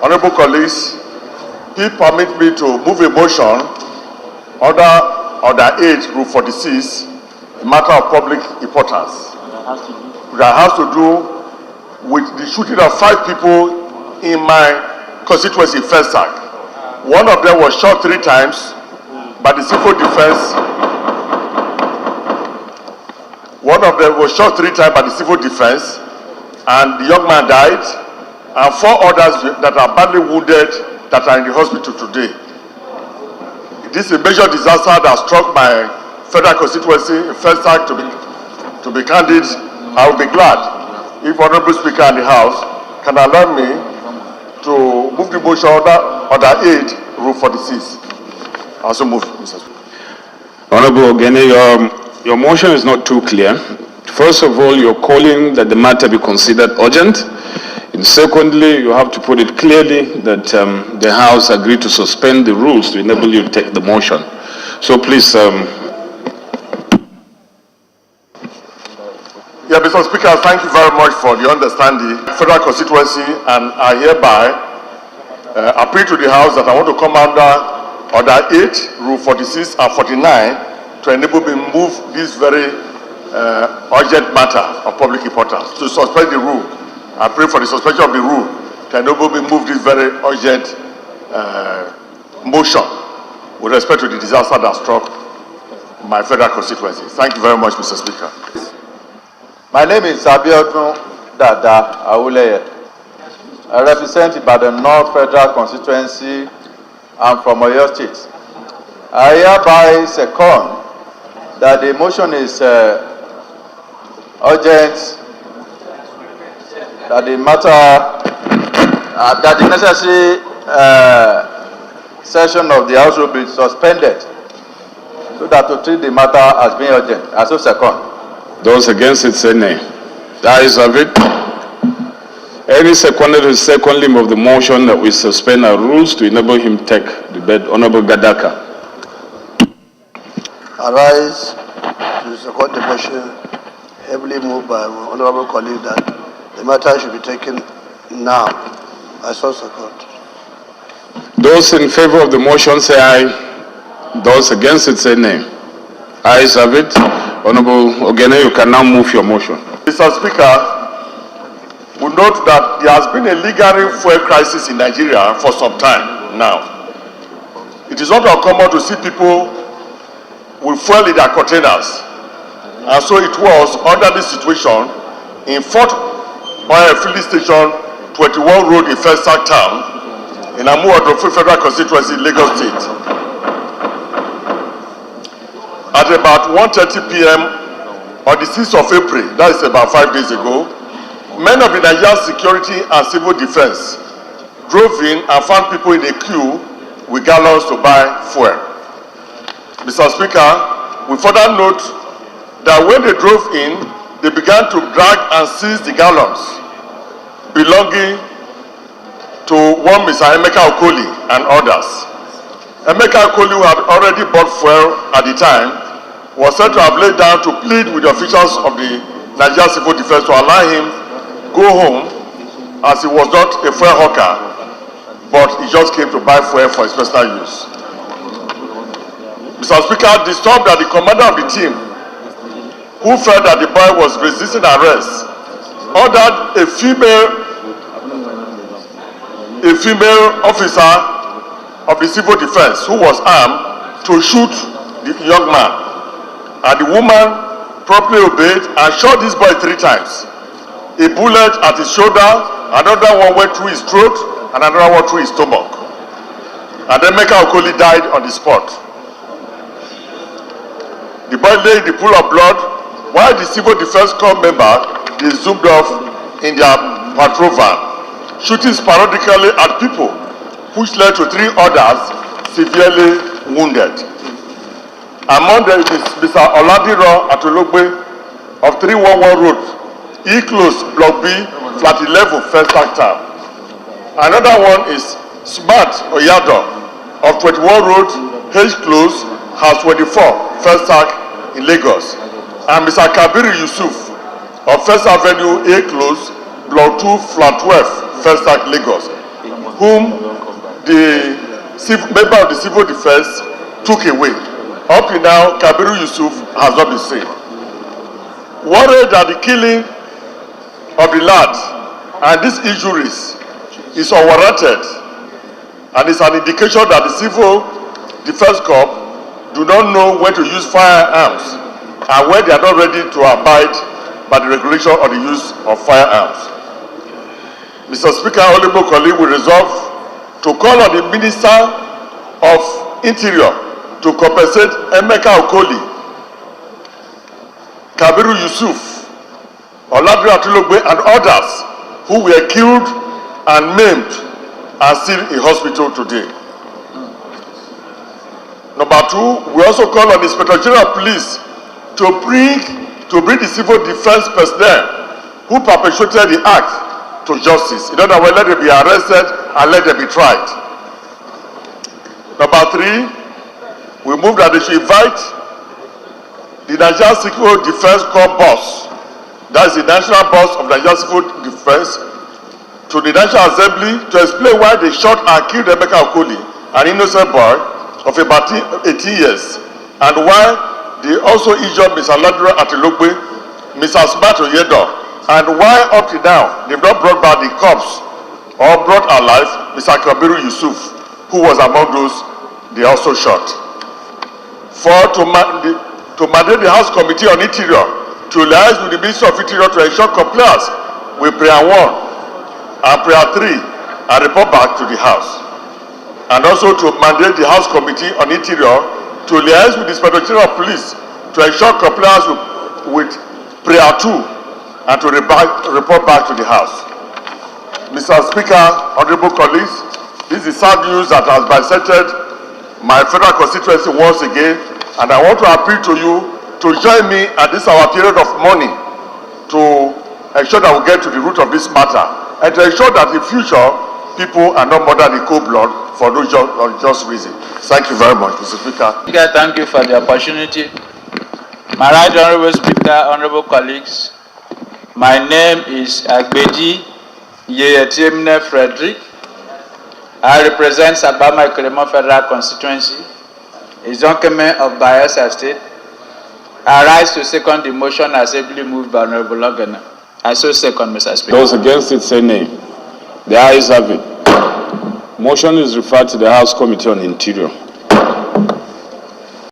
Honorable colleagues, please permit me to move a motion under 8, Rule 46, a matter of public importance. That has to do with the shooting of 5 people in my constituency, First Sack. One of them was shot 3 times by the civil defense. One of them was shot 3 times by the civil defense, and the young man died, and 4 others that are badly wounded that are in the hospital today. This is a major disaster that struck my federal constituency, First Sack. To be candid, I will be glad if Honorable Speaker and the House can allow me to move the motion under 8, Rule 46. I also move, Mr. Speaker. Honorable Oghene, your motion is not too clear. First of all, you're calling that the matter be considered urgent. And secondly, you have to put it clearly that the House agreed to suspend the rules to enable you to take the motion. So please. Yeah, Mr. Speaker, thank you very much for the understanding. Federal constituency, and I hereby appeal to the House that I want to come under 8, Rule 46 and 49 to enable me move this very urgent matter of public importance to suspend the rule. I pray for the suspension of the rule to enable me move this very urgent motion with respect to the disaster that struck my federal constituency. Thank you very much, Mr. Speaker. My name is Abiodun Dada Awuleye. I represent Ibadan North Federal Constituency. I'm from Oyo State. I hereby second that the motion is urgent, that the matter, that the necessary session of the House will be suspended so that to treat the matter as being urgent. I so second. Those against it say nay. The ayes have it. Any seconded to the second limb of the motion that we suspend our rules to enable him take the bed. Honorable Gadaka. I rise to support the motion heavily moved by my honorable colleague that the matter should be taken now. I so support. Those in favor of the motion say aye. Those against it say nay. Ayes have it. Honorable Oghene, you can now move your motion. Mr. Speaker, we note that there has been a lingering fuel crisis in Nigeria for some time now. It is not uncommon to see people with fuel in their containers. And so it was under this situation in Fort Oil Filling Station 21 Road in First Sack Town in Amuodofo Federal Constituency, Lagos State. At about 1:30 p.m. on the 6th of April, that is about 5 days ago, men of the Nigerian Security and Civil Defense drove in and found people in a queue with gallons to buy fuel. Mr. Speaker, we further note that when they drove in, they began to drag and seize the gallons belonging to one Mr. Emeka Okoli and others. Emeka Okoli, who had already bought fuel at the time, was said to have laid down to plead with the officials of the Nigerian Civil Defense to allow him go home, as he was not a fuel hawker, but he just came to buy fuel for his personal use. Mr. Speaker, disturbed that the commander of the team, who felt that the boy was resisting arrest, ordered a female officer of the Civil Defense, who was armed, to shoot the young man. And the woman promptly obeyed and shot this boy 3 times. A bullet at his shoulder, another one went through his throat, and another one through his stomach. And then Emeka Okoli died on the spot. The boy lay in the pool of blood, while the Civil Defense Corps member, they zoomed off in their patrol van, shooting sporadically at people, which led to 3 others severely wounded. Among them is Mr. Oladiro Atologbe of 311 Road, E-Close, Block B, Flat 11, First Sack Town. Another one is Smart Oyado of 21 Road, H-Close, House 24, First Sack in Lagos. And Mr. Kabiru Yusuf of First Avenue, A-Close, Block 2, Flat 12, First Sack, Lagos. whom the member of the civil defense took away. Up to now, Kabiru Yusuf has not been seen. Worried that the killing of the lad and these injuries is unwarranted and is an indication that the civil defense corps do not know when to use firearms and when they are not ready to abide by the regulation of the use of firearms. Mr. Speaker, Honorable colleague will resolve to call on the Minister of Interior to compensate Emeka Okoli, Kabiru Yusuf, Oladre Atulogbe, and others who were killed and maimed and still in hospital today. Number two, we also call on the Inspector General of Police to bring the civil defense personnel who perpetrated the act to justice. In other words, let them be arrested and let them be tried. Number three, we move that they should invite the Nigerian Civil Defense Corps boss, that is the national boss of Nigerian Civil Defense, to the National Assembly to explain why they shot and killed Emeka Okoli, an innocent boy of about 18 years, and why they also injured Mr. Oladre Atulogbe, Mr. Asmat Oyedo, and why up to now they've not brought back the corpse or brought alive Mr. Kabiru Yusuf, who was among those they also shot. Four, to mandate the House Committee on Interior to liaise with the Ministry of Interior to ensure compliance with Prayer 1 and Prayer 3 and report back to the House. And also to mandate the House Committee on Interior to liaise with the Inspector General of Police to ensure compliance with Prayer 2 and to report back to the House. Mr. Speaker, honorable colleagues, this is sad news that has bisected my federal constituency once again, and I want to appeal to you to join me at this our period of mourning to ensure that we get to the root of this matter and to ensure that in future people are not murdered in cold blood for no just reason. Thank you very much, Mr. Speaker. Thank you for the opportunity. My right honorable speaker, honorable colleagues, my name is Agbeji Yeyetimne Frederick. I represent Sabama Ikremo Federal Constituency, Izonkeme of Bayelsa State. I rise to second the motion as ably moved by Honorable Oghene. I so second, Mr. Speaker. Those against it say nay. The ayes have it. Motion is referred to the House Committee on Interior.